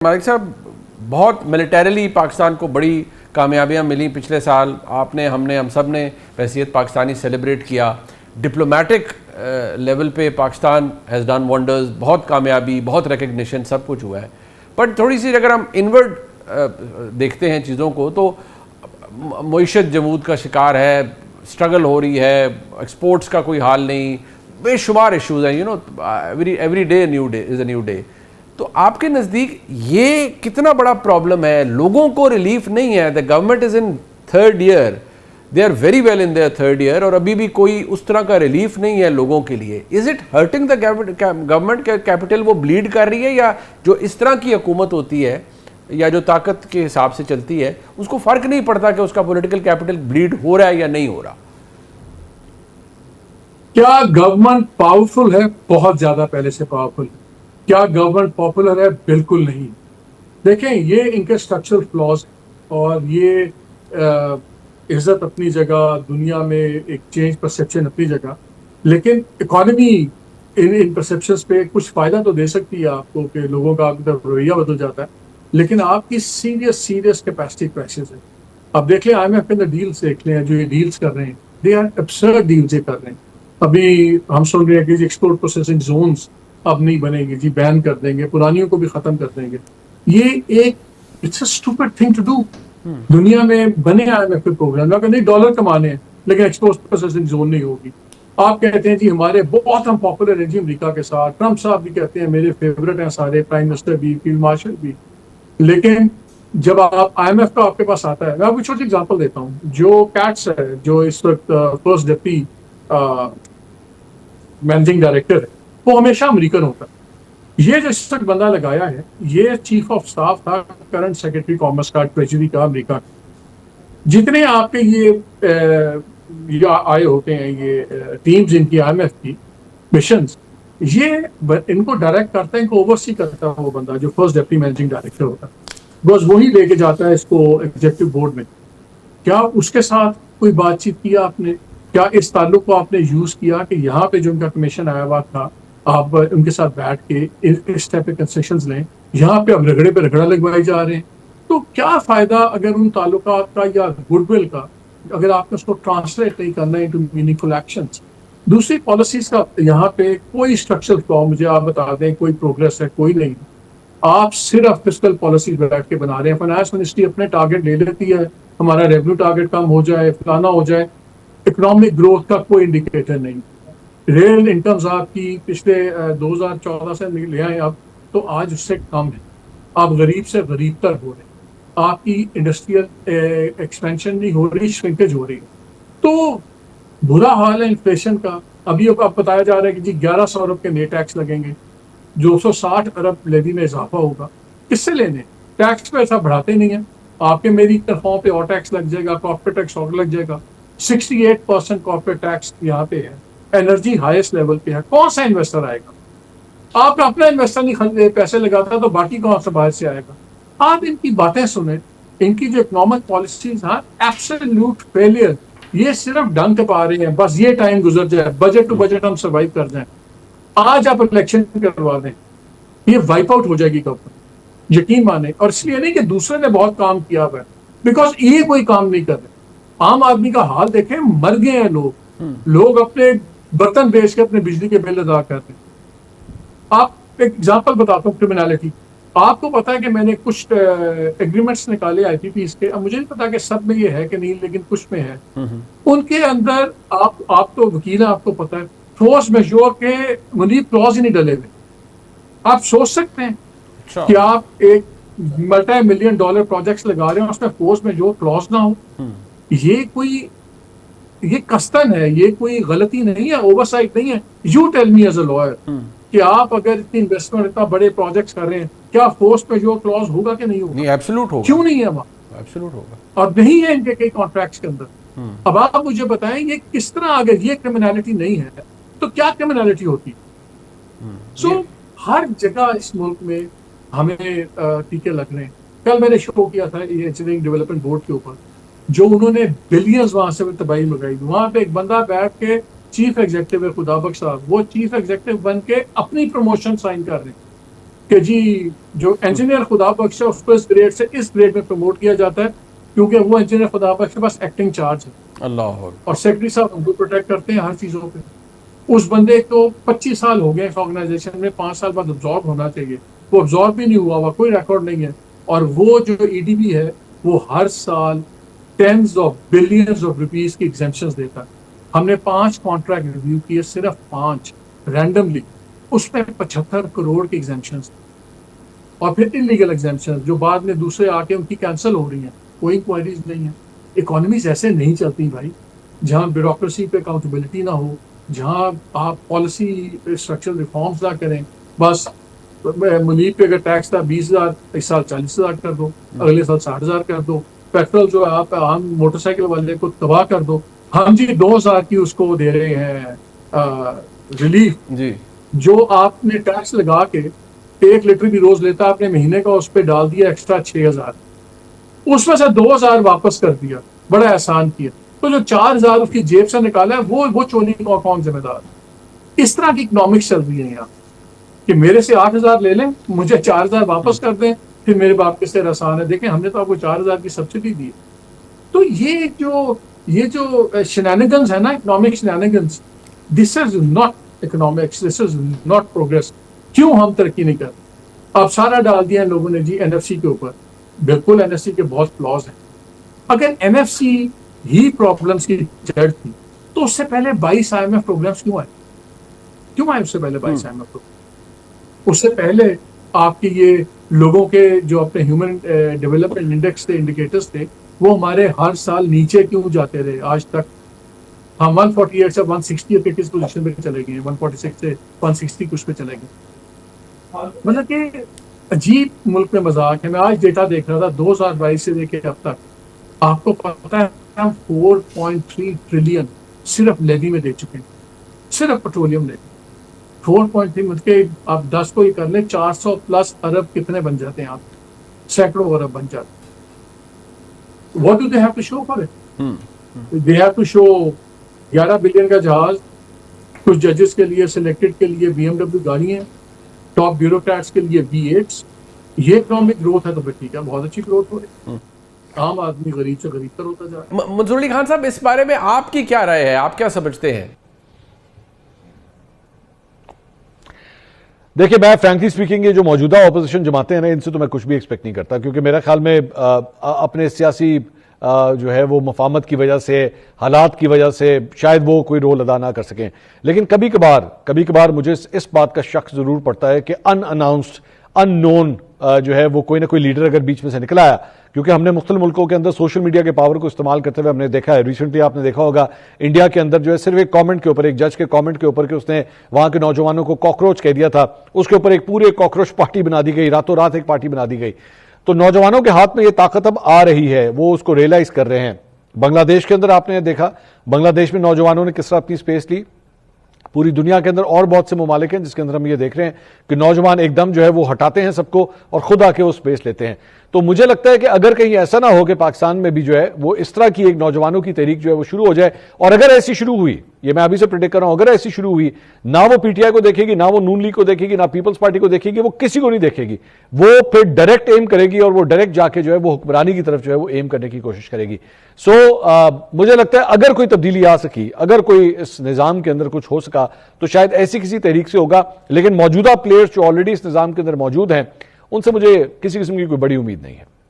مالک صاحب، بہت ملیٹریلی پاکستان کو بڑی کامیابیاں ملی پچھلے سال. آپ نے، ہم سب نے بحیثیت پاکستانی سیلیبریٹ کیا. ڈپلومیٹک لیول پہ پاکستان ہیز ڈن ونڈرز، بہت کامیابی، بہت ریکگنیشن، سب کچھ ہوا ہے. بٹ تھوڑی سی اگر ہم انورڈ دیکھتے ہیں چیزوں کو تو معیشت جمود کا شکار ہے، اسٹرگل ہو رہی ہے، ایکسپورٹس کا کوئی حال نہیں، بے شمار ایشوز ہیں. Every day new day is a new day. تو آپ کے نزدیک یہ کتنا بڑا پرابلم ہے؟ لوگوں کو ریلیف نہیں ہے. The government is in third year, they are very well in their third year, اور ابھی بھی کوئی اس طرح کا ریلیف نہیں ہے لوگوں کے لیے. Is it hurting the government? کا کیپٹل وہ بلیڈ کر رہی ہے، یا جو اس طرح کی حکومت ہوتی ہے یا جو طاقت کے حساب سے چلتی ہے اس کو فرق نہیں پڑتا کہ اس کا پولیٹیکل کیپٹل بلیڈ ہو رہا ہے یا نہیں ہو رہا؟ کیا گورنمنٹ پاورفل ہے؟ بہت زیادہ پہلے سے پاورفل ہے. کیا گورنمنٹ پاپولر ہے؟ بالکل نہیں. دیکھیں، یہ ان کے اسٹرکچرل فلاز اور یہ عزت اپنی جگہ، دنیا میں ایک چینج پرسیپشن اپنی جگہ، لیکن اکانومی ان پرسیپشنز پہ کچھ فائدہ تو دے سکتی ہے آپ کو کہ لوگوں کا آپ کی طرف رویہ بدل جاتا ہے، لیکن آپ کی سیریس کیپیسٹی کرائسس ہے. اب دیکھ لیں آئی ایم ایف کے اندر ڈیلز دیکھ لیں، جو یہ ڈیلز کر رہے ہیں، دے آر ابسرڈ ڈیلز یہ کر رہے ہیں. ابھی ہم سن رہے ہیں کہ ایکسپورٹ پروسیسنگ زونز اب نہیں بنے گی جی، بین کر دیں گے، پرانیوں کو بھی ختم کر دیں گے. یہ ایک it's a stupid thing to do. دنیا میں بنے آئی ایم ایف کے پروگرام اگر نہیں ڈالر کمانے ہیں لیکن ایکسپورٹ پروسیسنگ زون نہیں ہوگی. آپ کہتے ہیں جی ہمارے بہت ہم پاپولر ہیں جی امریکہ کے ساتھ، ٹرمپ صاحب بھی کہتے ہیں میرے فیورٹ ہیں سارے، پرائم منسٹر بھی، فیلڈ مارشل بھی، لیکن جب آپ آئی ایم ایف کا آپ کے پاس آتا ہے، میں آپ کو چھوٹی ایگزامپل دیتا ہوں. جو کیٹس ہے، جو اس وقت فرسٹ ڈپٹی مینیجنگ ڈائریکٹر ہے، وہ ہمیشہ امریکن ہوتا ہے. یہ جو اس وقت بندہ لگایا ہے، یہ چیف آف اسٹاف تھا کرنٹ سیکرٹری کامرس کا، ٹریجری کا، امریکہ کا. جتنے آپ کے یہ آئے ہوتے ہیں، یہ ٹیمز ان کی آئی ایم ایف کی مشنز، یہ ان کو ڈائریکٹ کرتا ہے، ان کو اوورسی کرتا ہے وہ بندہ جو فرسٹ ڈپٹی مینیجنگ ڈائریکٹر ہوتا ہے. بس وہی لے کے جاتا ہے اس کو ایگزیکٹو بورڈ میں. کیا اس کے ساتھ کوئی بات چیت کیا آپ نے؟ کیا اس تعلق کو آپ نے یوز کیا کہ یہاں پہ جو ان کا کمیشن آیا ہوا تھا، آپ ان کے ساتھ بیٹھ کے اس ٹائپ کے کنسیشنز لیں؟ یہاں پہ اب رگڑے پہ رگڑا لگوائے جا رہے ہیں. تو کیا فائدہ اگر ان تعلقات کا یا گڈ ول کا، اگر آپ نے اس کو ٹرانسلیٹ نہیں کرنا انٹو میننگفل ایکشنز؟ دوسری پالیسیز کا یہاں پہ کوئی اسٹرکچرل فلاء مجھے آپ بتا دیں، کوئی پروگرس ہے؟ کوئی نہیں. آپ صرف فسکل پالیسیز بیٹھ کے بنا رہے ہیں. فائنانس منسٹری اپنے ٹارگیٹ لے لیتی ہے، ہمارا ریونیو ٹارگیٹ کم ہو جائے، فلانا ہو جائے. اکنامک گروتھ کا کوئی انڈیکیٹر نہیں. ریئل انکمز آپ کی پچھلے 2014 سے لے آئے آپ تو آج اس سے کم ہے. آپ غریب سے غریب تر ہو رہے ہیں. آپ کی انڈسٹریل ایکسپینشن نہیں ہو رہی، شرنکیج ہو رہی ہے. تو برا حال ہے انفلیشن کا. ابھی اب بتایا جا رہا ہے کہ جی 1100 ارب کے نئے ٹیکس لگیں گے، 260 ارب لیوی میں اضافہ ہوگا. کس سے لینے؟ ٹیکس پیسہ بڑھاتے نہیں ہیں. آپ کے میری تنخواہوں پہ اور ٹیکس لگ جائے گا، کارپوریٹ ٹیکس اور لگ جائے گا. 68% کارپوریٹ ٹیکس یہاں پہ ہے. انرجی ہائیسٹ لیول پہ ہے. کون سا انویسٹر آئے گا؟ آپ اپنا انویسٹر نہیں پیسے لگاتا تو باقی کون سے باہر سے آئے گا؟ آپ ان کی باتیں سنیں، ان کی جو اکنامک پالیسیز ہیں ایبسولوٹ فیلئر. یہ صرف ڈنک پا رہے ہیں، بس یہ ٹائم گزر جائے، بجٹ ٹو بجٹ ہم سروائیو کر جائیں. آج آپ الیکشن کروا دیں، یہ وائپ آؤٹ ہو جائے گی گورنمنٹ، یقین مانیں. اور اس لیے نہیں کہ دوسرے نے بہت کام کیا ہوا ہے، بیکاز یہ کوئی کام نہیں کر رہے. عام آدمی کا حال دیکھیں، مر گئے ہیں لوگ اپنے برتن بیچ کے اپنے بجلی کے بل ادا کر رہے ہیں. آپ ایک ایگزامپل بتاتا ہوں کرمنالٹی. آپ کو پتا ہے کہ میں نے کچھ ایگریمنٹس نکالے آئی پی پیز کے، اب مجھے نہیں پتا کہ سب میں یہ ہے کہ نہیں، لیکن کچھ میں ہے. ان کے اندر آپ تو وکیل ہیں، آپ کو پتا ہے فورس میجور کے منی کلوز ہی نہیں ڈلے ہوئے. آپ سوچ سکتے ہیں کہ آپ ایک ملٹی ملین ڈالر پروجیکٹس لگا رہے ہیں، اس میں فورس میجور کلوز نہ ہو. یہ قصدن ہے، یہ کوئی غلطی نہیں ہے، اوور سائٹ نہیں ہے. You tell me as a liar کہ آپ اگر اتنی انویسٹمنٹ، اتنا بڑے پروجیکٹس کر رہے ہیں، کیا فورس میجور کلوز ہوگا کہ نہیں ہوگا؟ نہیں، ایبسولوٹ ہوگا. کیوں نہیں ہے وہاں؟ ایبسولوٹ ہوگا. اور نہیں ہے ان کے کئی کانٹریکٹس کے اندر. اب آپ مجھے بتائیں یہ کس طرح، اگر یہ کرمنالٹی نہیں ہے تو کیا کرمنالٹی ہوتی؟ سو ہر جگہ اس ملک میں ہمیں ٹیکے لگ رہے ہیں. کل میں نے شو کیا تھا یہ انجینئرنگ ڈیولپمنٹ بورڈ کے اوپر، جو انہوں نے بلینز وہاں سے تباہی مگائی. وہاں پہ ایک بندہ بیٹھ کے چیف ایگزیکٹو ہے، خدا بخش صاحب، وہ چیف ایگزیکٹو بن کے اپنی پروموشن سائن کر رہے ہیں. کہ جی جو انجینئر خدا بخش ہے اس کو اس گریڈ سے اس گریڈ میں پروموٹ کیا جاتا ہے کیونکہ وہ انجینئر خدا بخش کے پاس ایکٹنگ چارج ہے, اللہ اور سیکرٹری صاحب ان کو پروٹیکٹ کرتے ہیں ہر چیزوں پہ. اس بندے کو 25 سال ہو گئے اس آرگنائزیشن میں, 5 سال بعد ابزارب ہونا چاہیے, وہ ابزارب بھی نہیں ہوا ہوا, کوئی ریکارڈ نہیں ہے. اور وہ جو ای ڈی بی ہے وہ ہر سال tens of billions of rupees کی ایگزیمپشنز دیتا ہے. ہم نے 5 کانٹریکٹ ریویو کیے, صرف 5 رینڈملی, اس میں 75 کروڑ کی ایگزیمپشنز, اور پھر انلیگل ایگزیمپشنز جو بعد میں دوسرے آ کے ان کی کینسل ہو رہی ہیں, کوئی انکوائریز نہیں ہیں. اکانومیز ایسے نہیں چلتی بھائی, جہاں بیوروکریسی پہ اکاؤنٹیبلٹی نہ ہو, جہاں آپ پالیسی اسٹرکچرل ریفارمز نہ کریں. بس منیب پہ اگر ٹیکس تھا 20,000, اس سال 40,000 کر دو, اگلے سال 60,000 کر دو. پیٹرول جو ہے آپ عام موٹر سائیکل والے کو تباہ کر دو, ہم جی 2,000 کی اس کو دے رہے ہیں ریلیف. جی جو آپ نے ٹیکس لگا کے 1 لیٹر بھی روز لیتا, آپ نے مہینے کا اس پہ ڈال دیا ایکسٹرا 6,000, اس میں سے 2,000 واپس کر دیا, بڑا احسان کیا. تو جو 4,000 اس کی جیب سے نکالا ہے وہ چوری کا کون ذمہ دار؟ اس طرح کی اکنامکس چل رہی ہے یہاں کہ میرے سے 8,000 لے لیں, مجھے 4,000 واپس کر دیں, پھر میرے باپ کے سے آسان ہے. دیکھیں ہم نے تو آپ کو 4,000 کی سبسڈی دی. تو یہ جو شینانگنز ہے نا, economic shenanigans, this is not economics, this is not progress. کیوں ہم ترقی نہیں کرتے؟ اب سارا ڈال دیا لوگوں نے جی این ایف سی کے اوپر. بالکل این ایف سی کے بہت فلاز ہیں. اگر این ایف سی ہی پرابلمس کی جڑ تھی تو اس سے پہلے 22 IMF پروگرامس کیوں آئے اس سے پہلے 22 IMF پروگرام؟ اس سے پہلے آپ کی یہ لوگوں کے جو اپنے ہیومن ڈیولپمنٹ انڈیکس تھے, انڈیکیٹرز تھے, وہ ہمارے ہر سال نیچے کیوں جاتے رہے آج تک؟ ہم 148 سے 160 کے کس پوزیشن پہ چلے گئے, 146 سے 160 کچھ پہ چلے گئے. مطلب کہ عجیب ملک میں مذاق ہے. میں آج ڈیٹا دیکھ رہا تھا 2022 سے لے کے اب تک, آپ کو پتہ ہے ہم 4.3 ٹریلین صرف لیوی میں دے چکے ہیں, صرف پیٹرولیم لیوی. 4.3 مطلب کہ آپ 10 کو ہی کر لیں, 400+ ارب کتنے بن جاتے ہیں؟ آپ سینکڑوں ارب بن جاتے ہیں. What do they have to show for it? They have to show 11 billion کا جہاز, کچھ ججز کے لیے سلیکٹڈ کے لیے BMW گاڑیاں, ٹاپ بیوروکریٹس کے لیے V8s. یہ اکنامک گروتھ ہے تو پھر ٹھیک ہے, بہت اچھی گروتھ ہو رہی ہے. عام آدمی غریب سے غریب تر ہوتا جا رہا ہے. منظور علی خان صاحب, اس بارے میں آپ کی کیا رائے ہے, آپ کیا سمجھتے ہیں؟ دیکھیں میں فرینکلی سپیکنگ یہ جو موجودہ اپوزیشن جماعتیں ہیں نا, ان سے تو میں کچھ بھی ایکسپیکٹ نہیں کرتا, کیونکہ میرا خیال میں اپنے سیاسی جو ہے وہ مفاہمت کی وجہ سے, حالات کی وجہ سے شاید وہ کوئی رول ادا نہ کر سکیں. لیکن کبھی کبھار مجھے اس بات کا شک ضرور پڑتا ہے کہ ان اناؤنسڈ ان نون جو ہے وہ کوئی نہ کوئی لیڈر اگر بیچ میں سے نکل آیا, کیونکہ ہم نے مختلف ملکوں کے اندر سوشل میڈیا کے پاور کو استعمال کرتے ہوئے ہم نے دیکھا ہے. ریسنٹلی آپ نے دیکھا ہوگا انڈیا کے اندر جو ہے صرف ایک کامنٹ کے اوپر, ایک جج کے کامنٹ کے اوپر کہ اس نے وہاں کے نوجوانوں کو کاکروچ کہہ دیا تھا, اس کے اوپر ایک پورے کاکروچ پارٹی بنا دی گئی, راتوں رات ایک پارٹی بنا دی گئی. تو نوجوانوں کے ہاتھ میں یہ طاقت اب آ رہی ہے, وہ اس کو ریئلائز کر رہے ہیں. بنگلہ دیش کے اندر آپ نے دیکھا, بنگلہ دیش میں نوجوانوں نے کس طرح اپنی سپیس لی. پوری دنیا کے اندر اور بہت سے ممالک ہیں جس کے اندر ہم یہ دیکھ رہے ہیں کہ نوجوان ایک دم جو ہے وہ ہٹاتے ہیں سب کو اور خود آ کے وہ سپیس لیتے ہیں. تو مجھے لگتا ہے کہ اگر کہیں ایسا نہ ہو کہ پاکستان میں بھی جو ہے وہ اس طرح کی ایک نوجوانوں کی تحریک جو ہے وہ شروع ہو جائے, اور اگر ایسی شروع ہوئی, یہ میں ابھی سے پریڈکٹ کر رہا ہوں, اگر ایسی شروع ہوئی, نہ وہ پی ٹی آئی کو دیکھے گی, نہ وہ نون لیگ کو دیکھے گی, نہ پیپلز پارٹی کو دیکھے گی, وہ کسی کو نہیں دیکھے گی, وہ پھر ڈائریکٹ ایم کرے گی اور وہ ڈائریکٹ جا کے جو ہے وہ حکمرانی کی طرف جو ہے وہ ایم کرنے کی کوشش کرے گی. سو مجھے لگتا ہے اگر کوئی تبدیلی آ سکی, اگر کوئی اس نظام کے اندر کچھ ہو سکا تو شاید ایسی کسی تحریک سے ہوگا. لیکن موجودہ پلیئرز جو آلریڈی اس نظام کے اندر موجود ہیں, ان سے مجھے کسی قسم کی کوئی بڑی امید نہیں ہے.